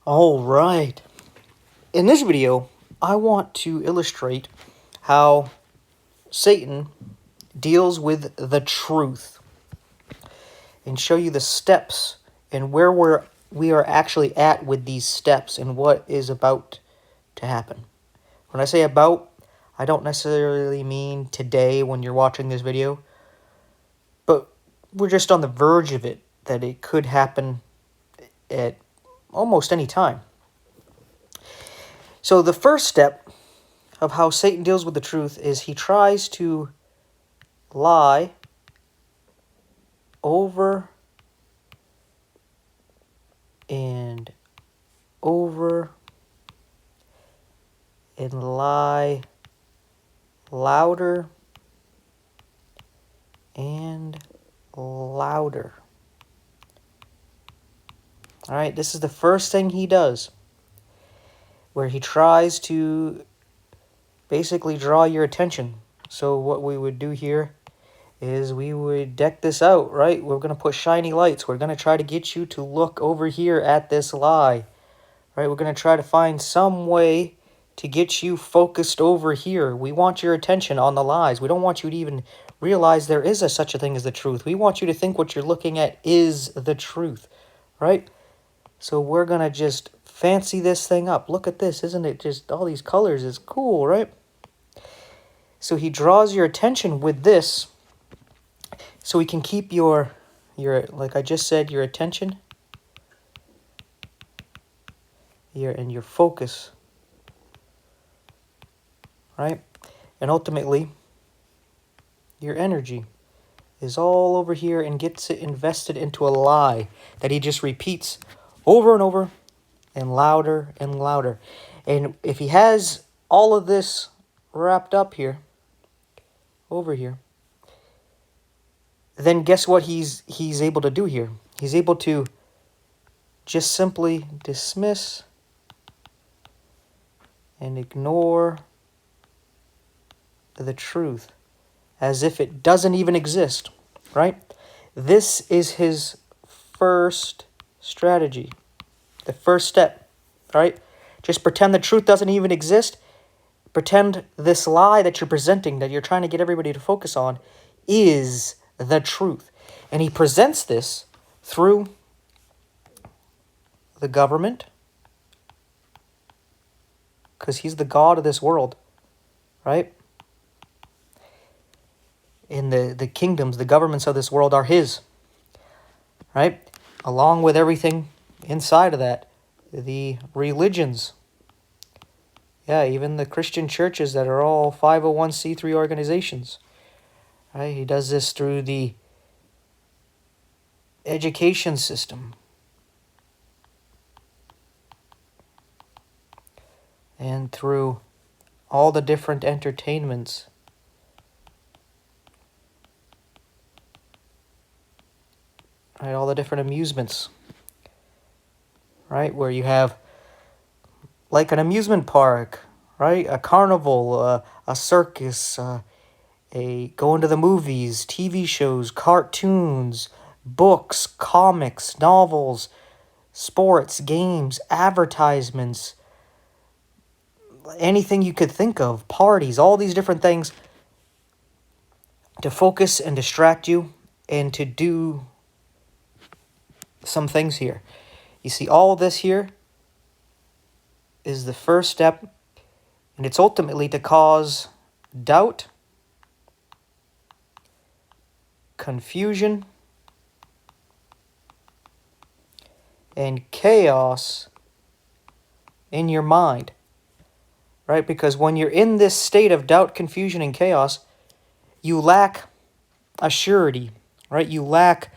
All right. In this video, I want to illustrate how Satan deals with the truth and show you the steps and where we are actually at with these steps and what is about to happen. When I say about, I don't necessarily mean today when you're watching this video, but we're just on the verge of it, that it could happen at almost any time. So the first step of how Satan deals with the truth is he tries to lie over and over and lie louder and louder. All right, this is the first thing he does, where he tries to basically draw your attention. So what we would do here is we would deck this out, right? We're going to put shiny lights. We're going to try to get you to look over here at this lie, right? We're going to try to find some way to get you focused over here. We want your attention on the lies. We don't want you to even realize there is such a thing as the truth. We want you to think what you're looking at is the truth, right? So we're going to just fancy this thing up. Look at this. Isn't it just all these colors? It's cool, right? So he draws your attention with this so he can keep your like I just said, your attention and your focus, right? And ultimately, your energy is all over here and gets it invested into a lie that he just repeats over and over and louder and louder. And if he has all of this wrapped up here, over here, then guess what he's able to do here? He's able to just simply dismiss and ignore the truth as if it doesn't even exist, right? This is his first strategy, the first step, right? Just pretend the truth doesn't even exist. Pretend this lie that you're presenting, that you're trying to get everybody to focus on, is the truth. And he presents this through the government, because he's the god of this world, right? And the kingdoms, the governments of this world are his, right? Along with everything inside of that, the religions. Yeah, even the Christian churches that are all 501c3 organizations, right? He does this through the education system and through all the different entertainments. Right, all the different amusements, right? Where you have like an amusement park, right? A carnival, a circus, going to the movies, TV shows, cartoons, books, comics, novels, sports, games, advertisements, anything you could think of, parties, all these different things to focus and distract you and to do some things here. You see, all this here is the first step, and it's ultimately to cause doubt, confusion, and chaos in your mind, right? Because when you're in this state of doubt, confusion, and chaos, you lack a surety, right? You lack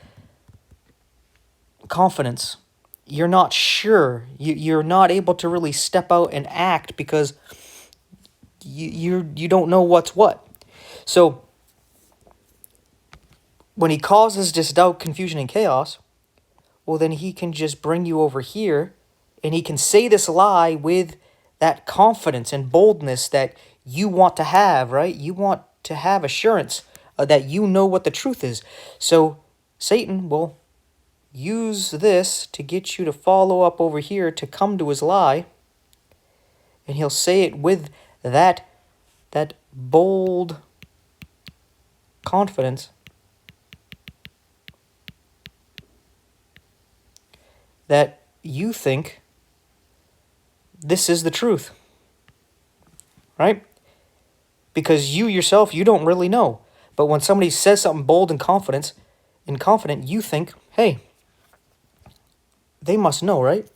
confidence. You're not sure. You're not able to really step out and act because you don't know what's what. So when he causes this doubt, confusion, and chaos, well, then he can just bring you over here and he can say this lie with that confidence and boldness that you want to have, right? You want to have assurance that you know what the truth is. So Satan will use this to get you to follow up over here to come to his lie. And he'll say it with that bold confidence that you think this is the truth, right? Because you yourself, you don't really know. But when somebody says something bold and confident, you think, hey, they must know, right?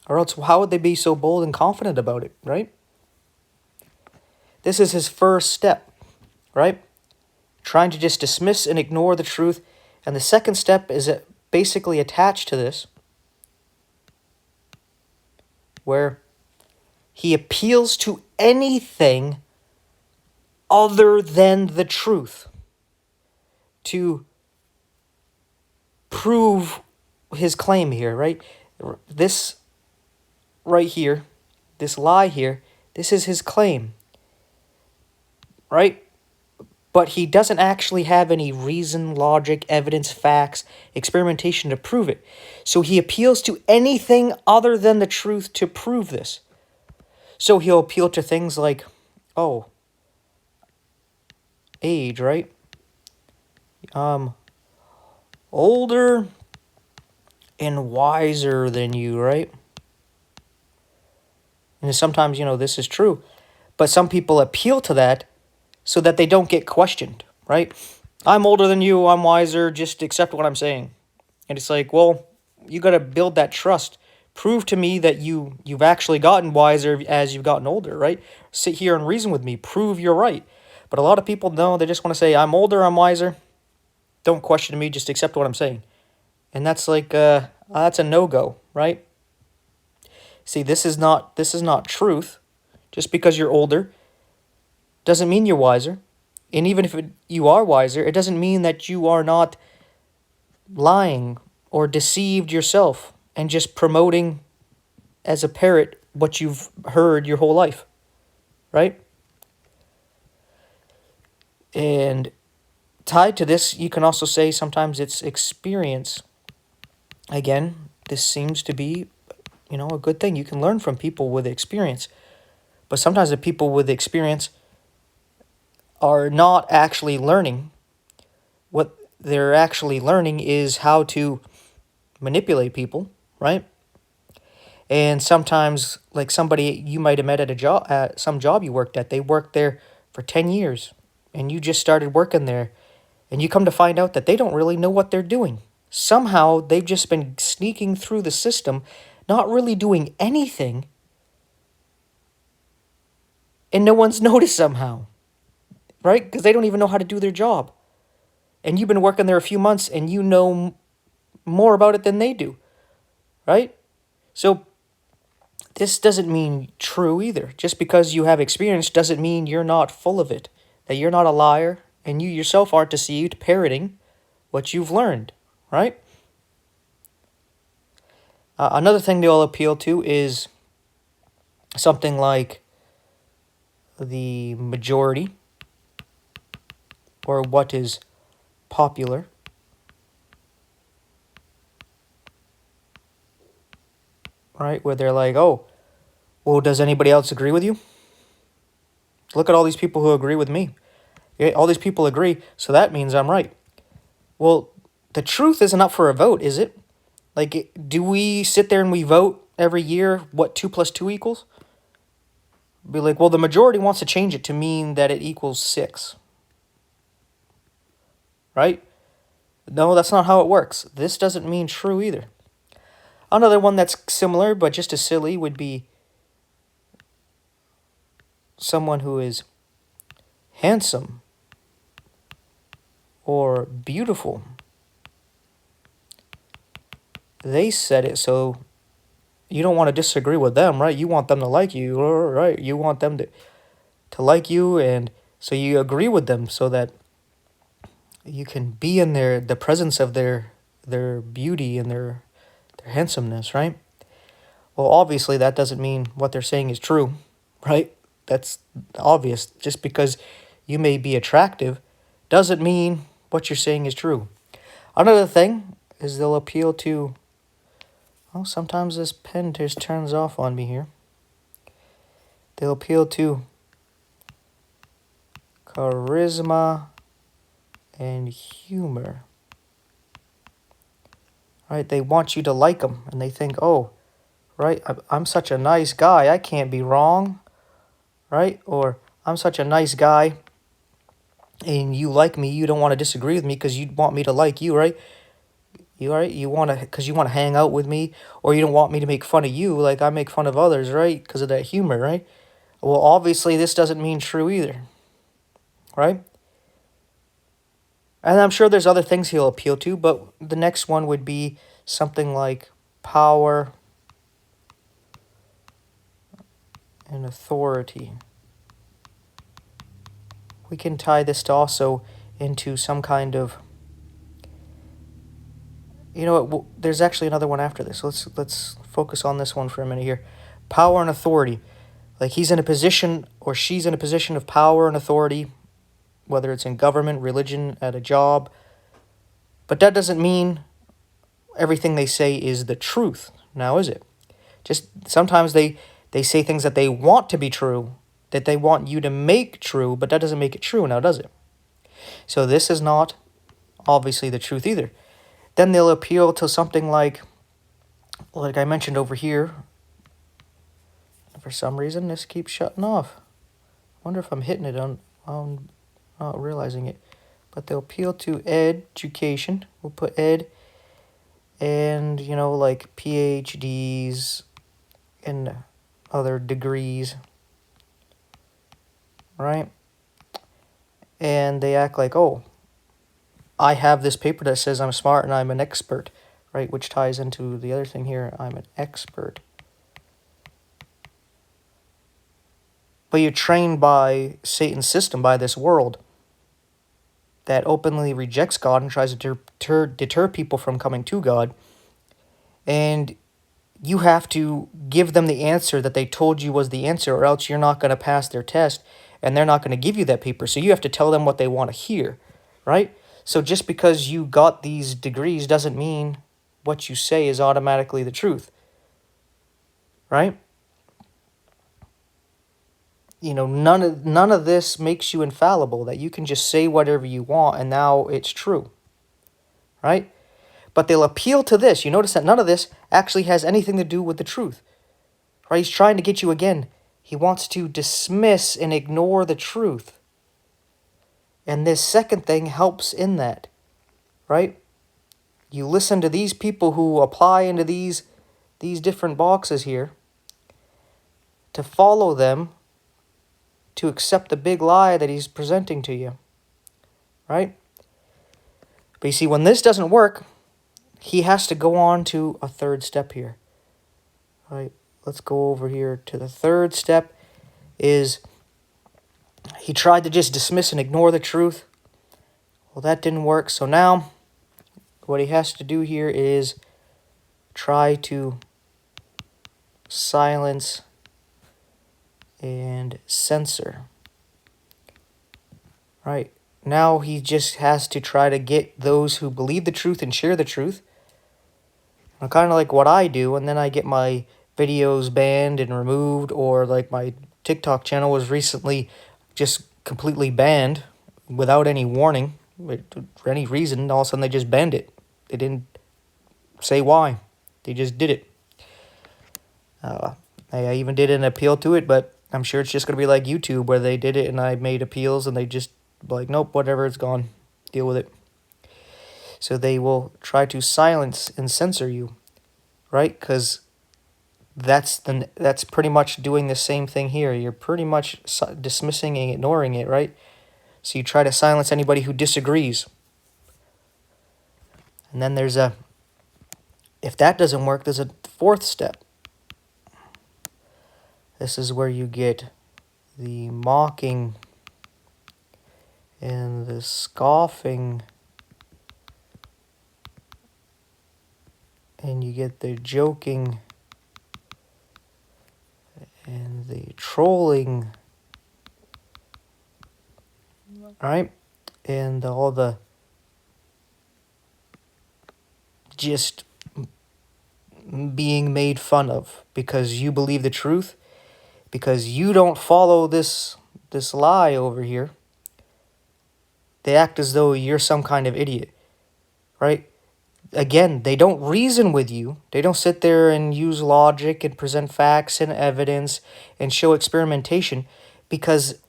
Or else how would they be so bold and confident about it, right? This is his first step, right? Trying to just dismiss and ignore the truth. And the second step is basically attached to this, where he appeals to anything other than the truth to prove his claim here, right? This right here, this lie here, this is his claim, right? But he doesn't actually have any reason, logic, evidence, facts, experimentation to prove it. So he appeals to anything other than the truth to prove this. So he'll appeal to things like, oh, age, right? Older and wiser than you, right? And sometimes, this is true. But some people appeal to that so that they don't get questioned, right? I'm older than you, I'm wiser, just accept what I'm saying. And it's like, well, you got to build that trust. Prove to me that you've actually gotten wiser as you've gotten older, right? Sit here and reason with me. Prove you're right. But a lot of people, no, they just want to say, I'm older, I'm wiser. Don't question me, just accept what I'm saying. And that's like, that's a no-go, right? See, this is not truth. Just because you're older doesn't mean you're wiser. And even if you are wiser, it doesn't mean that you are not lying or deceived yourself and just promoting as a parrot what you've heard your whole life, right? And tied to this, you can also say sometimes it's experience. Again, this seems to be, a good thing. You can learn from people with experience. But sometimes the people with experience are not actually learning. What they're actually learning is how to manipulate people, right? And sometimes, like somebody you might have met at some job you worked at, they worked there for 10 years, and you just started working there, and you come to find out that they don't really know what they're doing. Somehow, they've just been sneaking through the system, not really doing anything, and no one's noticed somehow, right? Because they don't even know how to do their job. And you've been working there a few months, and you know more about it than they do, right? So this doesn't mean true either. Just because you have experience doesn't mean you're not full of it, that you're not a liar, and you yourself aren't deceived parroting what you've learned, right? Another thing they'll appeal to is something like the majority, or what is popular. Right? Where they're like, oh, well, does anybody else agree with you? Look at all these people who agree with me. Yeah, all these people agree, so that means I'm right. Well, the truth isn't up for a vote, is it? Like, do we sit there and we vote every year what 2 + 2 equals? Be like, well, the majority wants to change it to mean that it equals 6. Right? No, that's not how it works. This doesn't mean true either. Another one that's similar, but just as silly, would be someone who is handsome or beautiful. They said it, so you don't want to disagree with them, right? You want them to like you, right? You want them to like you, and so you agree with them so that you can be in the presence of their beauty and their handsomeness, right? Well, obviously that doesn't mean what they're saying is true, right? That's obvious. Just because you may be attractive doesn't mean what you're saying is true. Another thing is they'll appeal to... Oh, sometimes this pen just turns off on me here. They'll appeal to charisma and humor. Right? They want you to like them, and they think, oh, right, I'm such a nice guy, I can't be wrong, right? Or I'm such a nice guy, and you like me, you don't want to disagree with me because you want me to like you, right? You right? You want to, because you want to hang out with me, or you don't want me to make fun of you like I make fun of others, right? Because of that humor, right? Well, obviously this doesn't mean true either, right? And I'm sure there's other things he'll appeal to, but the next one would be something like power and authority. We can tie this to also into some kind of... You know what? There's actually another one after this. Let's focus on this one for a minute here. Power and authority. Like he's in a position, or she's in a position of power and authority, whether it's in government, religion, at a job. But that doesn't mean everything they say is the truth. Now, is it? Just sometimes they say things that they want to be true, that they want you to make true, but that doesn't make it true now, does it? So this is not obviously the truth either. Then they'll appeal to something like I mentioned over here. For some reason, this keeps shutting off. I wonder if I'm hitting it on not realizing it. But they'll appeal to education. We'll put ed, and like PhDs and other degrees, right? And they act like, oh, I have this paper that says I'm smart and I'm an expert, right? Which ties into the other thing here. I'm an expert. But you're trained by Satan's system, by this world that openly rejects God and tries to deter people from coming to God. And you have to give them the answer that they told you was the answer, or else you're not going to pass their test, and they're not going to give you that paper. So you have to tell them what they want to hear, right? So just because you got these degrees doesn't mean what you say is automatically the truth, right? None of this makes you infallible, that you can just say whatever you want and now it's true, right? But they'll appeal to this. You notice that none of this actually has anything to do with the truth, right? He's trying to get you again. He wants to dismiss and ignore the truth. And this second thing helps in that, right? You listen to these people who apply into these different boxes here, to follow them, to accept the big lie that he's presenting to you, right? But you see, when this doesn't work, he has to go on to a third step here, right? Let's go over here to the third step. Is he tried to just dismiss and ignore the truth. Well, that didn't work. So now what he has to do here is try to silence and censor. Right. Now he just has to try to get those who believe the truth and share the truth. Kind of like what I do, and then I get my videos banned and removed, or like my TikTok channel was recently just completely banned without any warning, for any reason. All of a sudden they just banned it. They didn't say why. They just did it. I even did an appeal to it, but I'm sure it's just going to be like YouTube, where they did it and I made appeals and they just like, nope, whatever, it's gone. Deal with it. So they will try to silence and censor you, right? Because that's pretty much doing the same thing here. You're pretty much dismissing and ignoring it, right? So you try to silence anybody who disagrees. And then if that doesn't work, there's a fourth step. This is where you get the mocking and the scoffing, and you get the joking and the trolling, right? And all the just being made fun of because you believe the truth, because you don't follow this lie over here. They act as though you're some kind of idiot, right? Again, they don't reason with you. They don't sit there and use logic and present facts and evidence and show experimentation because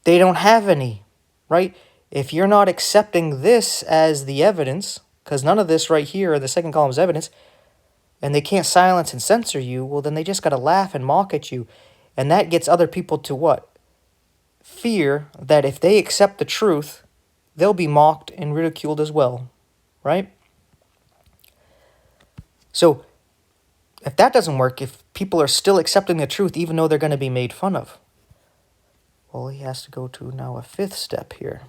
they don't have any, right? If you're not accepting this as the evidence, because none of this right here, the second column is evidence, and they can't silence and censor you, well, then they just got to laugh and mock at you. And that gets other people to what? Fear that if they accept the truth, they'll be mocked and ridiculed as well, right? So if that doesn't work, if people are still accepting the truth even though they're going to be made fun of, well, he has to go to now a fifth step here.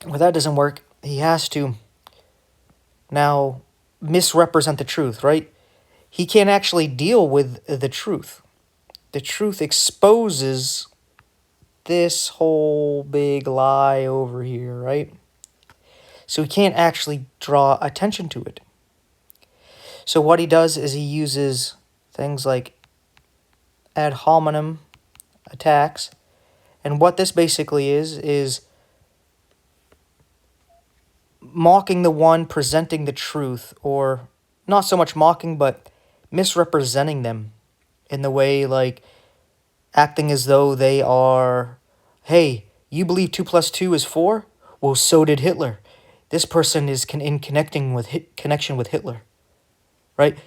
If that doesn't work, he has to now misrepresent the truth, right? He can't actually deal with the truth. The truth exposes this whole big lie over here, right? So he can't actually draw attention to it. So what he does is he uses things like ad hominem attacks. And what this basically is mocking the one presenting the truth, or not so much mocking, but misrepresenting them in the way like acting as though they are, hey, you believe 2 plus 2 is 4? Well, so did Hitler. This person is in connection with Hitler, right?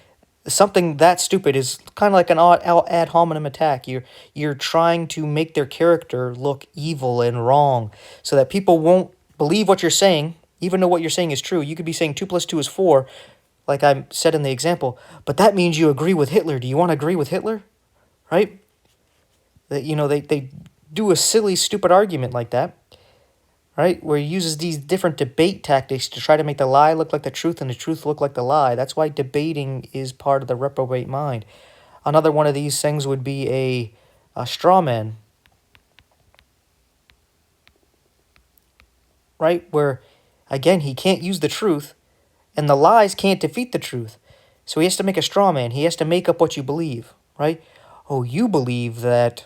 Something that stupid is kind of like an ad hominem attack. You're trying to make their character look evil and wrong so that people won't believe what you're saying, even though what you're saying is true. You could be saying 2 plus 2 is 4, like I said in the example, but that means you agree with Hitler. Do you want to agree with Hitler? Right? That, they do a silly, stupid argument like that, right? Where he uses these different debate tactics to try to make the lie look like the truth and the truth look like the lie. That's why debating is part of the reprobate mind. Another one of these things would be a straw man, right? Where, again, he can't use the truth, and the lies can't defeat the truth. So he has to make a straw man. He has to make up what you believe, right? Oh, you believe that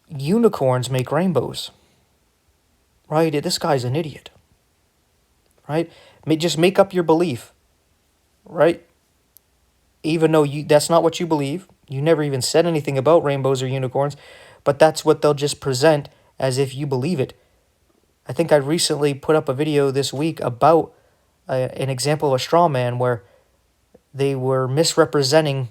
unicorns make rainbows, right? This guy's an idiot, right? Just make up your belief, right? Even though that's not what you believe. You never even said anything about rainbows or unicorns, but that's what they'll just present as if you believe it. I think I recently put up a video this week about an example of a straw man where they were misrepresenting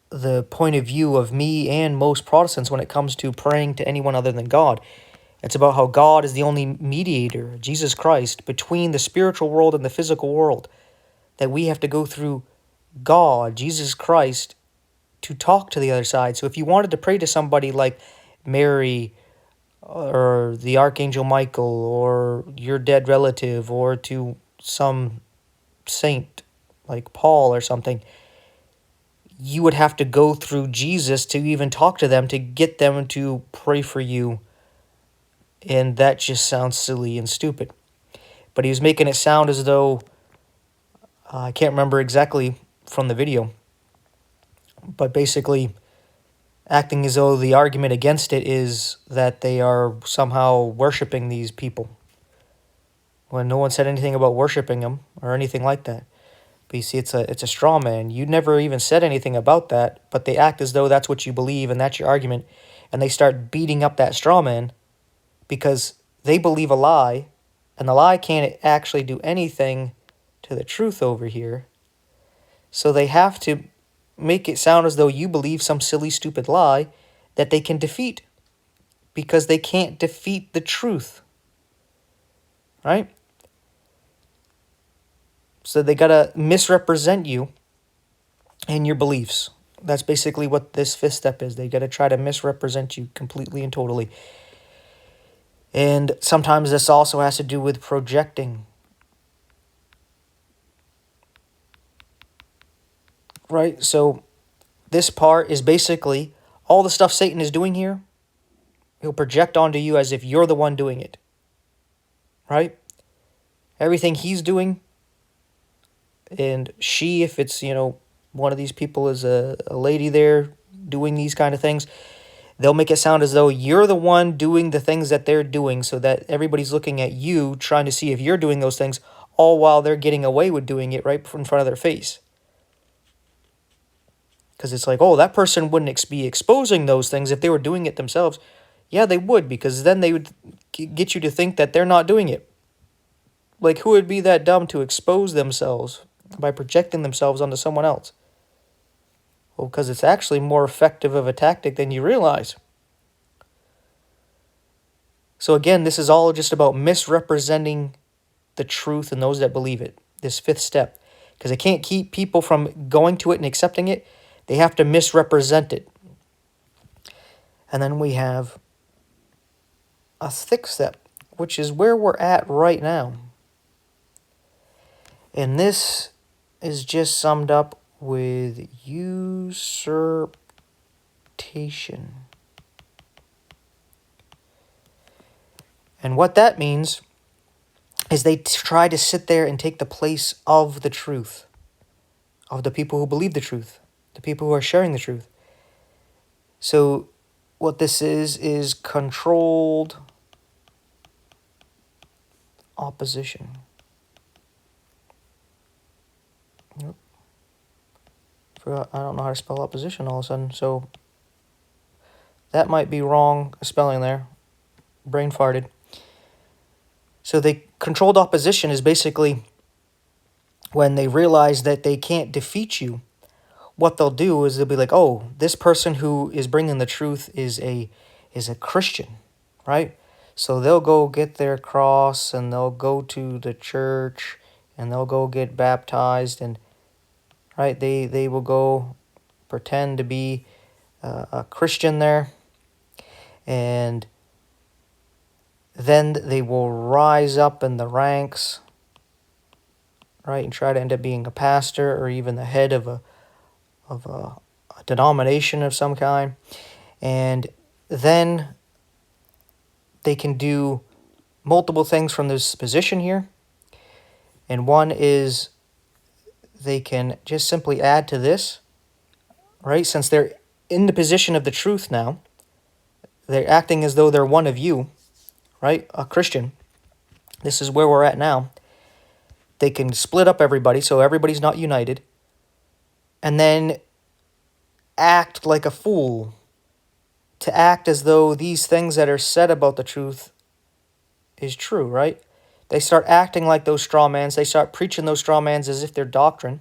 the point of view of me and most Protestants when it comes to praying to anyone other than God. It's about how God is the only mediator, Jesus Christ, between the spiritual world and the physical world. That we have to go through God, Jesus Christ, to talk to the other side. So if you wanted to pray to somebody like Mary or the Archangel Michael or your dead relative or to some saint like Paul or something, you would have to go through Jesus to even talk to them, to get them to pray for you. And that just sounds silly and stupid. But he was making it sound as though, I can't remember exactly from the video, but basically acting as though the argument against it is that they are somehow worshiping these people, when no one said anything about worshiping them or anything like that. But you see, it's a straw man. You never even said anything about that, but they act as though that's what you believe and that's your argument, and they start beating up that straw man because they believe a lie, and the lie can't actually do anything to the truth over here. So they have to make it sound as though you believe some silly, stupid lie that they can defeat, because they can't defeat the truth, right? So they got to misrepresent you and your beliefs. That's basically what this fifth step is. They got to try to misrepresent you completely and totally. And sometimes this also has to do with projecting. Right? So this part is basically all the stuff Satan is doing here, he'll project onto you as if you're the one doing it. Right? Everything he's doing, and she, if it's, one of these people is a lady there doing these kind of things, they'll make it sound as though you're the one doing the things that they're doing, so that everybody's looking at you, trying to see if you're doing those things, all while they're getting away with doing it right in front of their face. Because it's like, oh, that person wouldn't be exposing those things if they were doing it themselves. Yeah, they would, because then they would get you to think that they're not doing it. Like, who would be that dumb to expose themselves by projecting themselves onto someone else? Well, because it's actually more effective of a tactic than you realize. So again, this is all just about misrepresenting the truth and those that believe it. This fifth step. Because they can't keep people from going to it and accepting it. They have to misrepresent it. And then we have a sixth step, which is where we're at right now. And this is just summed up with usurpation. And what that means is they try to sit there and take the place of the truth, of the people who believe the truth, the people who are sharing the truth. So what this is controlled opposition. Yep. I don't know how to spell opposition all of a sudden, so that might be wrong spelling there. Brain farted. So the controlled opposition is basically when they realize that they can't defeat you, what they'll do is they'll be like, oh, this person who is bringing the truth is a Christian, right? So they'll go get their cross and they'll go to the church and they'll go get baptized, and right, they will go pretend to be a Christian there, and then they will rise up in the ranks, right, and try to end up being a pastor or even the head of a denomination of some kind. And then they can do multiple things from this position here. And one is they can just simply add to this, right? Since they're in the position of the truth now, they're acting as though they're one of you, right? A Christian. This is where we're at now. They can split up everybody so everybody's not united, and then act like a fool, to act as though these things that are said about the truth is true, right? They start acting like those straw mans. They start preaching those straw mans as if they're doctrine,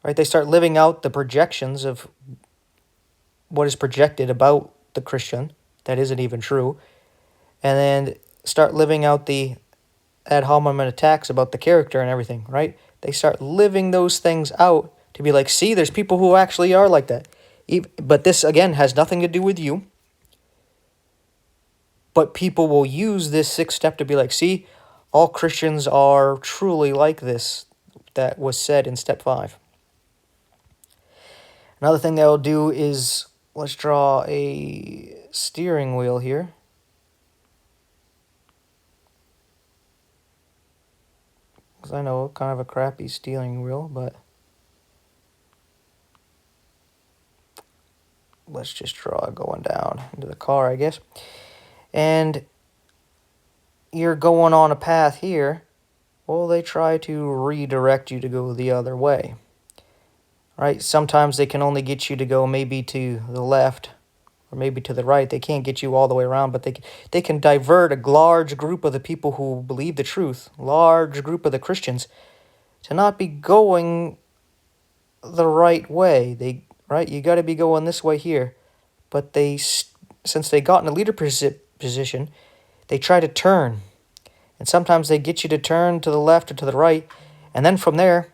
right? They start living out the projections of what is projected about the Christian that isn't even true, and then start living out the ad hominem attacks about the character and everything, right? They start living those things out to be like, see, there's people who actually are like that. But this, again, has nothing to do with you. But people will use this sixth step to be like, see, all Christians are truly like this that was said in step 5. Another thing they'll do is, let's draw a steering wheel here. Because I know, kind of a crappy steering wheel, but let's just draw it going down into the car, I guess. And you're going on a path here. Well, they try to redirect you to go the other way. Right? Sometimes they can only get you to go maybe to the left or maybe to the right. They can't get you all the way around, but they can divert a large group of the people who believe the truth, large group of the Christians, to not be going the right way. Right? You got to be going this way here. But since they got in a leader position, they try to turn. And sometimes they get you to turn to the left or to the right. And then from there,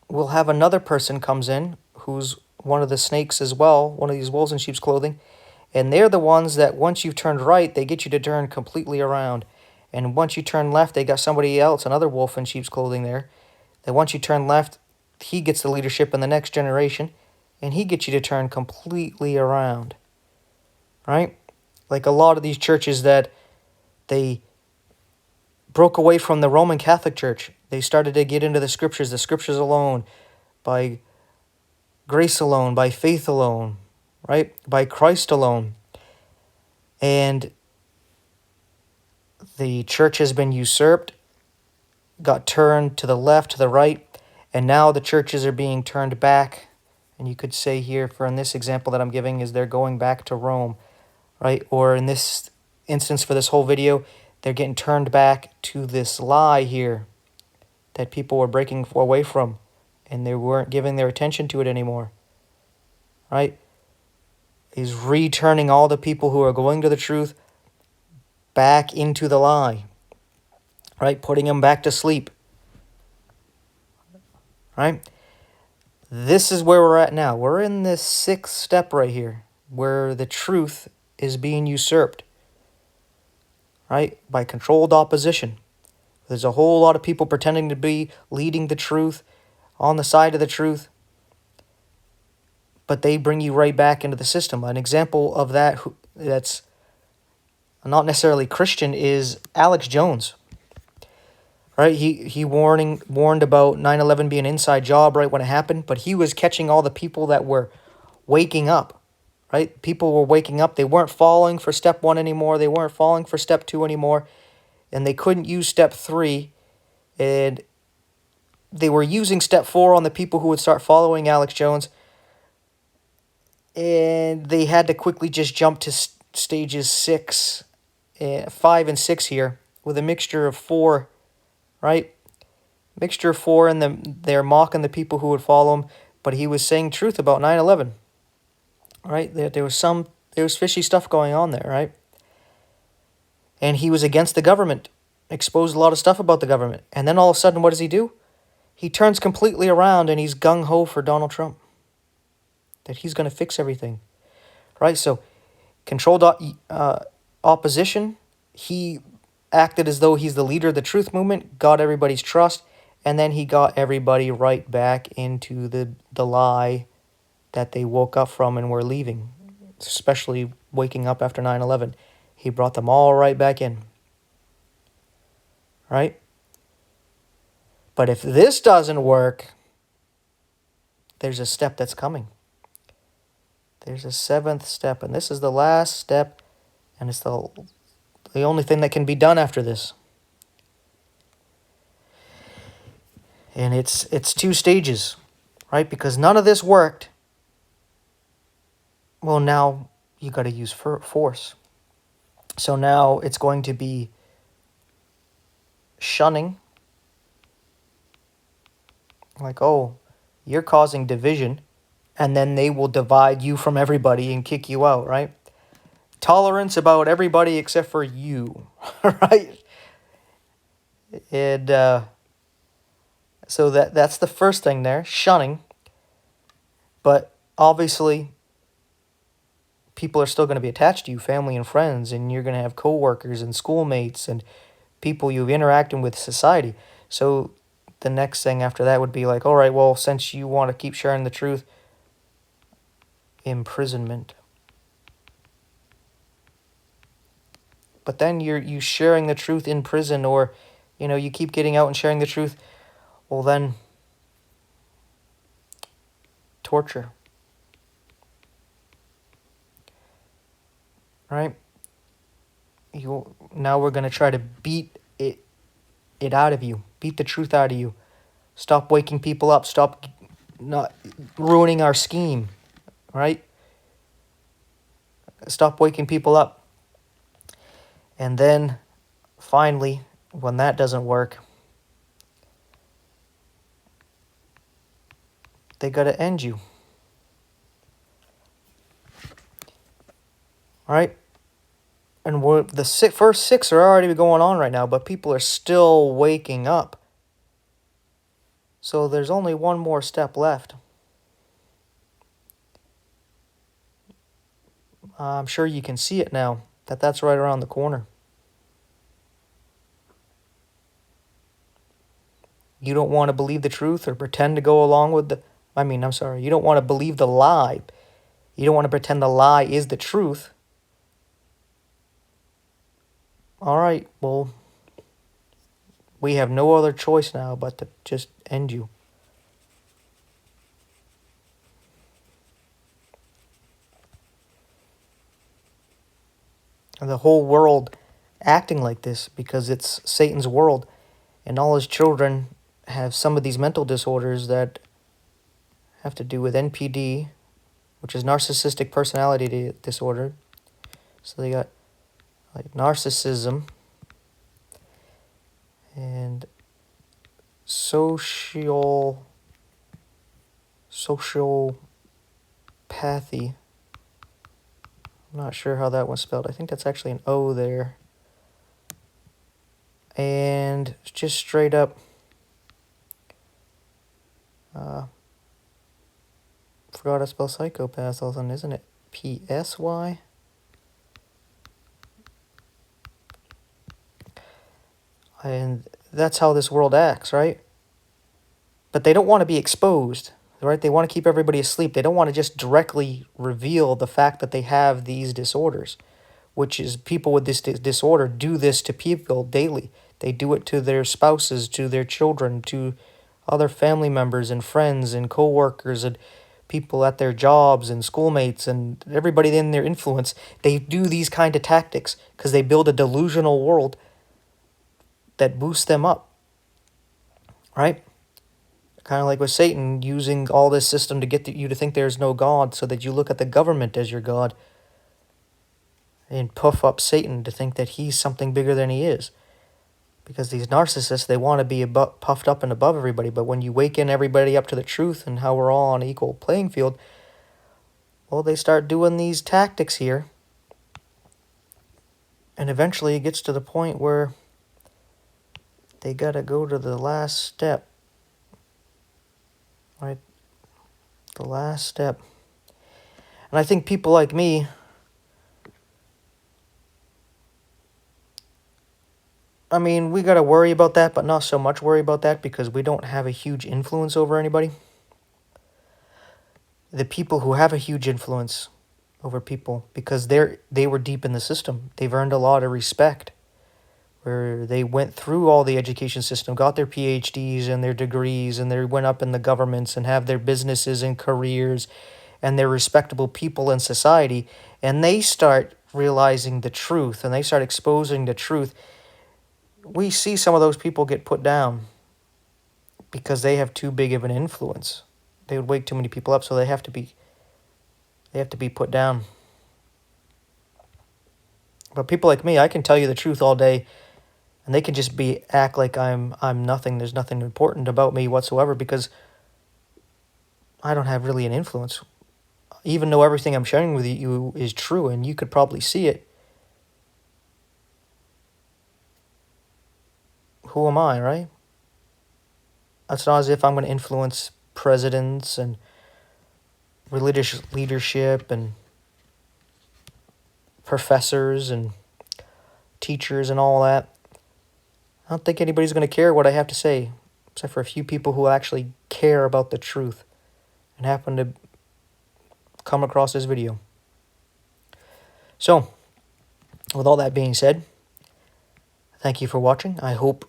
we'll have another person comes in who's one of the snakes as well, one of these wolves in sheep's clothing. And they're the ones that once you've turned right, they get you to turn completely around. And once you turn left, they got somebody else, another wolf in sheep's clothing there. That once you turn left, he gets the leadership in the next generation. and he gets you to turn completely around, right? Like a lot of these churches that they broke away from the Roman Catholic Church. They started to get into the scriptures alone, by grace alone, by faith alone, right? By Christ alone. And the church has been usurped, got turned to the left, to the right, and now the churches are being turned back. And you could say here, for in this example that I'm giving, is they're going back to Rome, right? Or in this instance for this whole video, they're getting turned back to this lie here that people were breaking away from, and they weren't giving their attention to it anymore, right? He's returning all the people who are going to the truth back into the lie, right? Putting them back to sleep, right? This is where we're at now. We're in this sixth step right here, where the truth is being usurped, right? By controlled opposition. There's a whole lot of people pretending to be leading the truth, on the side of the truth, but they bring you right back into the system. An example of that that's not necessarily Christian is Alex Jones, right? He warned about 9/11 being an inside job right when it happened, but he was catching all the people that were waking up, right? People were waking up. They weren't falling for step 1 anymore. They weren't falling for step 2 anymore, and they couldn't use step 3, and they were using step 4 on the people who would start following Alex Jones, and they had to quickly just jump to stages 5 and 6 here with a mixture of 4, right? Mixture of 4, and they're mocking the people who would follow him, but he was saying truth about 9/11, right? There was fishy stuff going on there, right? And he was against the government, exposed a lot of stuff about the government, and then all of a sudden, what does he do? He turns completely around and he's gung-ho for Donald Trump, that he's going to fix everything, right? So controlled opposition, he acted as though he's the leader of the truth movement, got everybody's trust, and then he got everybody right back into the lie that they woke up from and were leaving, especially waking up after 9/11. He brought them all right back in, right? But if this doesn't work, there's a step that's coming. There's a 7th step, and this is the last step, and it's the only thing that can be done after this. And it's 2 stages, right? Because none of this worked. Well, now you got to use force. So now it's going to be shunning. Like, oh, you're causing division, and then they will divide you from everybody and kick you out, right? Tolerance about everybody except for you, right? And so that's the first thing there, shunning. But obviously, people are still going to be attached to you, family and friends, and you're going to have coworkers and schoolmates and people you've interacted with society. So the next thing after that would be like, all right, well, since you want to keep sharing the truth, imprisonment. But then you sharing the truth in prison, or you keep getting out and sharing the truth, well then torture, right? Now we're going to try to beat it out of you, beat the truth out of you. Stop waking people up, stop not ruining our scheme, right? Stop waking people up. And then finally, when that doesn't work, they got to end you. All right? And the first 6 are already going on right now, but people are still waking up. So there's only one more step left. I'm sure you can see it now, that's right around the corner. You don't want to believe the truth or pretend to go along with I'm sorry, you don't want to believe the lie. You don't want to pretend the lie is the truth. All right, well, we have no other choice now but to just end you. And the whole world acting like this because it's Satan's world, and all his children have some of these mental disorders that have to do with NPD, which is narcissistic personality disorder. So they got like narcissism and sociopathy. I'm not sure how that one's spelled. I think that's actually an O there. And just straight up forgot to spell psychopath all of a sudden, isn't it? PSY? And that's how this world acts, right? But they don't want to be exposed, right? They want to keep everybody asleep. They don't want to just directly reveal the fact that they have these disorders, which is people with this disorder do this to people daily. They do it to their spouses, to their children, to other family members and friends and co-workers and people at their jobs and schoolmates and everybody in their influence. They do these kind of tactics because they build a delusional world that boosts them up, right? Kind of like with Satan using all this system to get you to think there's no God so that you look at the government as your God and puff up Satan to think that he's something bigger than he is. Because these narcissists, they want to be puffed up and above everybody. But when you waken everybody up to the truth and how we're all on an equal playing field, well, they start doing these tactics here. And eventually it gets to the point where they got to go to the last step. Right? The last step. And I think people like me, we got to worry about that, but not so much worry about that because we don't have a huge influence over anybody. The people who have a huge influence over people, because they were deep in the system, they've earned a lot of respect, where they went through all the education system, got their PhDs and their degrees, and they went up in the governments and have their businesses and careers, and they're respectable people in society, and they start realizing the truth, and they start exposing the truth. We see some of those people get put down because they have too big of an influence. They would wake too many people up, so they have to be put down. But people like me, I can tell you the truth all day, and they can just act like I'm nothing. There's nothing important about me whatsoever because I don't have really an influence. Even though everything I'm sharing with you is true, and you could probably see it. Who am I, right? It's not as if I'm going to influence presidents and religious leadership and professors and teachers and all that. I don't think anybody's going to care what I have to say, except for a few people who actually care about the truth and happen to come across this video. So, with all that being said, thank you for watching. I hope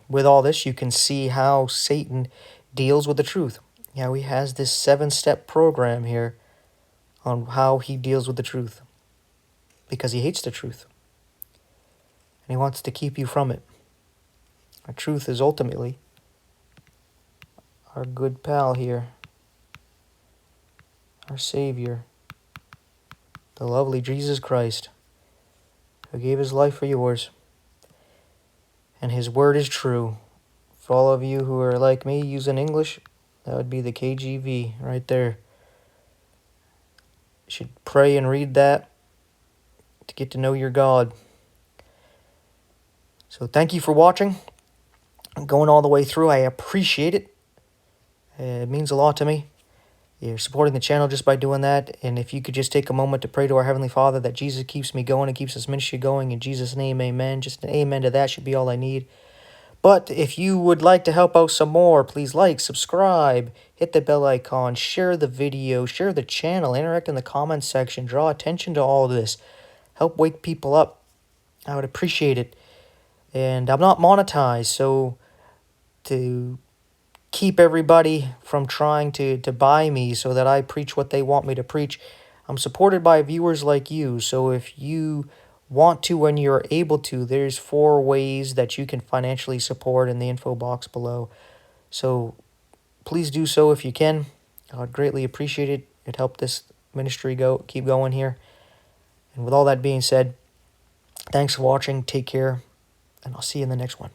with all this you can see how Satan deals with the truth. Yeah, he has this 7-step program here on how he deals with the truth because he hates the truth and he wants to keep you from it. Our truth is ultimately our good pal here, our Savior, the lovely Jesus Christ, who gave his life for yours. And his word is true. For all of you who are like me using English, that would be the KJV right there. You should pray and read that to get to know your God. So thank you for watching. Going all the way through, I appreciate it. It means a lot to me. You're supporting the channel just by doing that. And if you could just take a moment to pray to our Heavenly Father that Jesus keeps me going and keeps this ministry going. In Jesus' name, amen. Just an amen to that should be all I need. But if you would like to help out some more, please like, subscribe, hit the bell icon, share the video, share the channel, interact in the comments section, draw attention to all this. Help wake people up. I would appreciate it. And I'm not monetized, so to keep everybody from trying to buy me so that I preach what they want me to preach, I'm supported by viewers like you. So if you want to, when you're able to, there's 4 ways that you can financially support in the info box below. So please do so if you can. I'd greatly appreciate it. It'd help this ministry keep going here. And with all that being said, thanks for watching. Take care, and I'll see you in the next one.